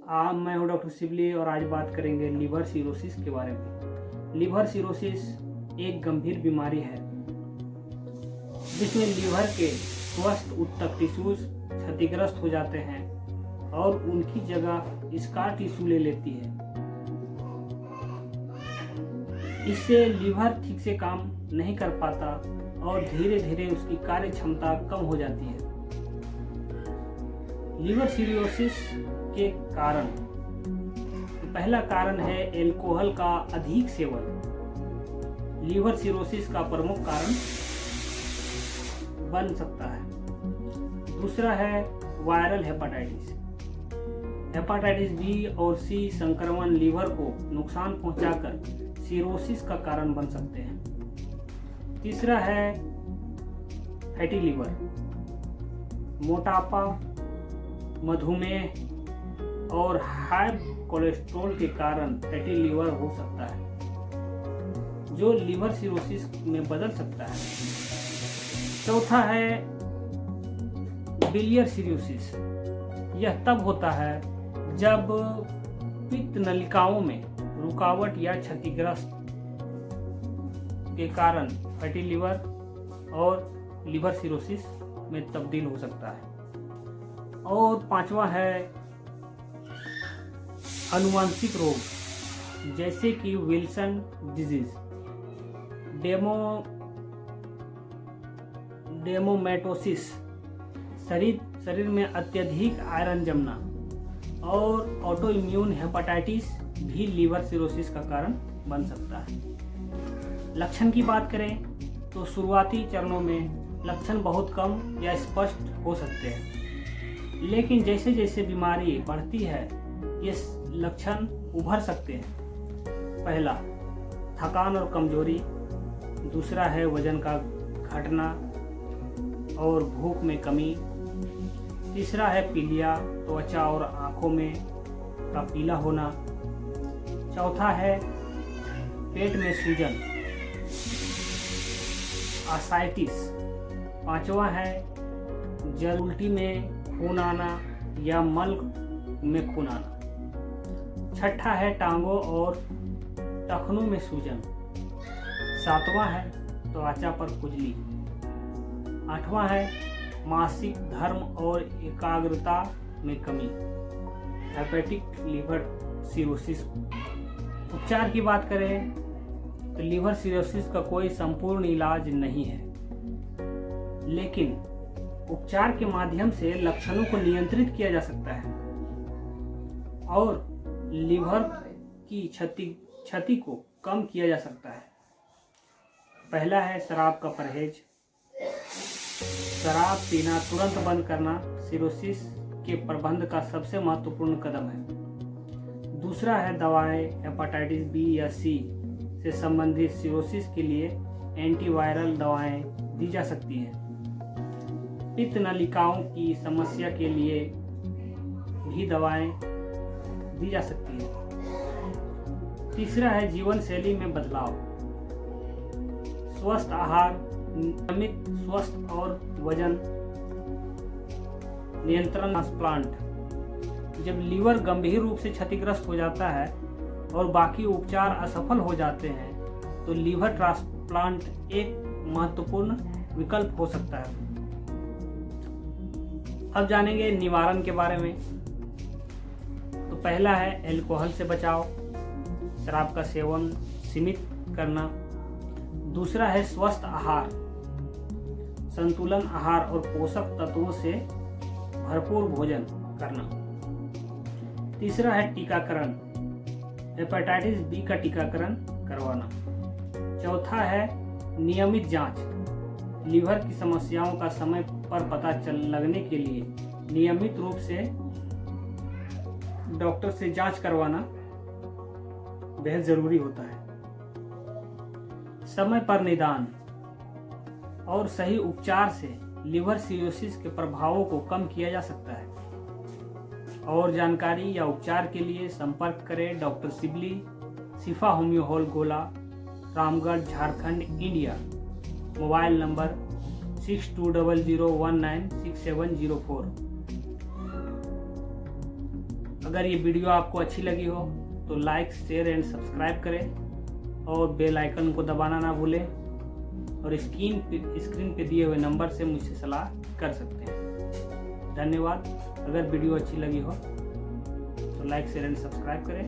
मैं हूं डॉक्टर शिबली और आज बात करेंगे लीवर सिरोसिस के बारे में। लीवर सिरोसिस एक गंभीर बीमारी है जिसमें लीवर के स्वस्थ ऊतक टिश्यूज क्षतिग्रस्त हो जाते हैं और उनकी जगह स्कार टिश्यू ले लेती है। इससे लीवर ठीक से काम नहीं कर पाता और धीरे धीरे उसकी कार्य क्षमता कम हो जाती है। लीवर सिरोसिस के कारण पहला कारण है अल्कोहल का अधिक सेवन। लीवर सिरोसिस का प्रमुख कारण बन सकता है। दूसरा है वायरल हेपेटाइटिस। हेपेटाइटिस बी और सी संक्रमण लीवर को नुकसान पहुंचाकर सिरोसिस का कारण बन सकते हैं। तीसरा है फैटी लीवर। मोटापा, मधुमेह और हाई कोलेस्ट्रॉल के कारण फैटी लीवर हो सकता है जो लीवर सिरोसिस में बदल सकता है। चौथा है बिलियर सिरोसिस। यह तब होता है जब पित्त नलिकाओं में रुकावट या क्षतिग्रस्त के कारण फैटी लीवर और लीवर सिरोसिस में तब्दील हो सकता है। और पांचवा है आनुवंशिक रोग जैसे कि विल्सन डिजीज, डेमोमेटोसिस, शरीर में अत्यधिक आयरन जमना और ऑटो इम्यून हेपेटाइटिस भी लीवर सिरोसिस का कारण बन सकता है। लक्षण की बात करें तो शुरुआती चरणों में लक्षण बहुत कम या स्पष्ट हो सकते हैं, लेकिन जैसे जैसे बीमारी बढ़ती है ये लक्षण उभर सकते हैं। पहला, थकान और कमजोरी। दूसरा है वजन का घटना और भूख में कमी। तीसरा है पीलिया, त्वचा और आंखों में का पीला होना। चौथा है पेट में सूजन, आसाइटिस। पांचवा है जल उल्टी में खून आना या मल में खून आना। छठा है टांगों और टखनों में सूजन। सातवां है त्वचा पर खुजली। आठवां है मासिक धर्म और एकाग्रता में कमी। Hepatic liver cirrhosis. उपचार की बात करें तो लीवर सिरोसिस का कोई संपूर्ण इलाज नहीं है, लेकिन उपचार के माध्यम से लक्षणों को नियंत्रित किया जा सकता है और लीवर की क्षति को कम किया जा सकता है। पहला है शराब का परहेज। शराब पीना तुरंत बंद करना सिरोसिस के प्रबंधन का सबसे महत्वपूर्ण कदम है। दूसरा है दवाएं। हेपेटाइटिस बी या सी से संबंधित सिरोसिस के लिए एंटीवायरल दवाएं दी जा सकती हैं। पित्त नलिकाओं की समस्या के लिए भी दवाएं दी जा सकती हैं। तीसरा है जीवन शैली में बदलाव। स्वस्थ आहार, नियमित स्वस्थ और वजन नियंत्रण। ट्रांसप्लांट। जब लीवर गंभीर रूप से क्षतिग्रस्त हो जाता है और बाकी उपचार असफल हो जाते हैं तो लीवर ट्रांसप्लांट एक महत्वपूर्ण विकल्प हो सकता है। अब जानेंगे निवारण के बारे में। तो पहला है अल्कोहल से बचाव, शराब का सेवन सीमित करना। दूसरा है स्वस्थ आहार, संतुलन आहार और पोषक तत्वों से भरपूर भोजन करना। तीसरा है टीकाकरण, हेपेटाइटिस बी का टीकाकरण करवाना। चौथा है नियमित जांच, लीवर की समस्याओं का समय पर पता लगने के लिए नियमित रूप से डॉक्टर से जांच करवाना बेहद जरूरी होता है। समय पर निदान और सही उपचार से लीवर सिरोसिस के प्रभावों को कम किया जा सकता है। और जानकारी या उपचार के लिए संपर्क करें डॉक्टर शिबली, शिफा होम्यो हॉल गोला, Ramgarh, Jharkhand, India. Mobile number 6200196704। अगर ये वीडियो आपको अच्छी लगी हो तो लाइक, शेयर एंड सब्सक्राइब करें और बेल आइकन को दबाना ना भूलें और स्क्रीन पे दिए हुए नंबर से मुझसे सलाह कर सकते हैं। धन्यवाद। अगर वीडियो अच्छी लगी हो तो लाइक, शेयर एंड सब्सक्राइब करें।